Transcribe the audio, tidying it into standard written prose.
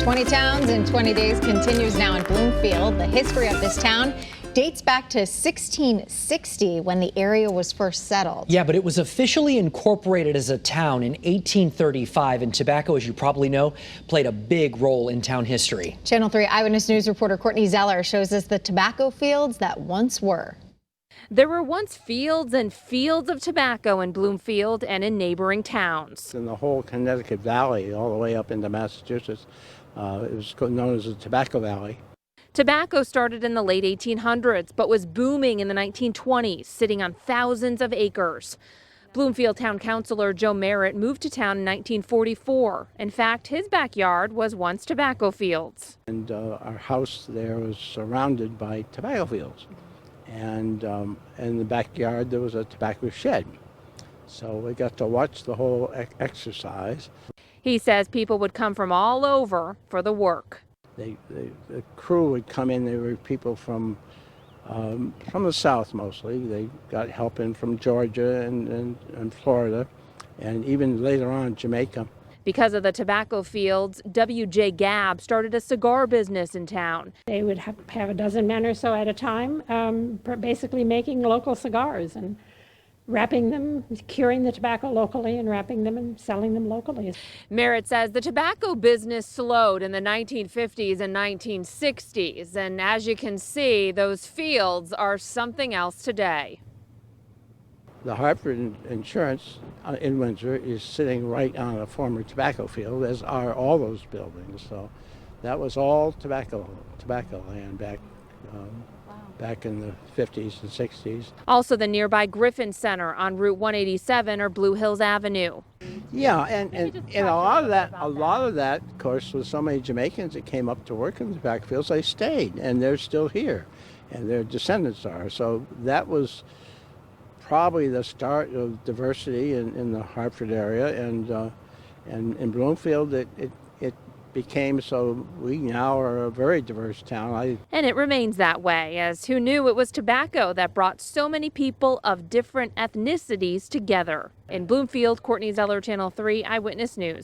20 towns in 20 days continues now in Bloomfield. The history of this town dates back to 1660 when the area was first settled. Yeah, but it was officially incorporated as a town in 1835, and tobacco, as you probably know, played a big role in town history. Channel 3 Eyewitness News reporter Courtney Zeller shows us the tobacco fields that once were. There were once fields and fields of tobacco in Bloomfield and in neighboring towns. In the whole Connecticut Valley, all the way up into Massachusetts, it was known as the Tobacco Valley. Tobacco started in the late 1800s, but was booming in the 1920s, sitting on thousands of acres. Bloomfield Town Councilor Joe Merritt moved to town in 1944. In fact, his backyard was once tobacco fields. And our house there was surrounded by tobacco fields. And in the backyard there was a tobacco shed. So we got to watch the whole exercise. He says people would come from all over for the work. The crew would come in. There were people from the south mostly. They got help in from Georgia and Florida, and even later on Jamaica. Because of the tobacco fields, W.J. Gabb started a cigar business in town. They would have a dozen men or so at a time, basically making local cigars and wrapping them, curing the tobacco locally and wrapping them and selling them locally. Merritt says the tobacco business slowed in the 1950s and 1960s. And as you can see, those fields are something else today. The Hartford Insurance in Windsor is sitting right on a former tobacco field, as are all those buildings. So that was all tobacco land back in the 50s and 60s. Also the nearby Griffin Center on Route 187 or Blue Hills Avenue. Yeah, and a lot of that, of course, with so many Jamaicans that came up to work in the tobacco fields, they stayed, and they're still here, and their descendants are. So that was probably the start of diversity in the Hartford area, and in Bloomfield it became so we now are a very diverse town. And it remains that way, as who knew it was tobacco that brought so many people of different ethnicities together. In Bloomfield, Courtney Zeller, Channel 3 Eyewitness News.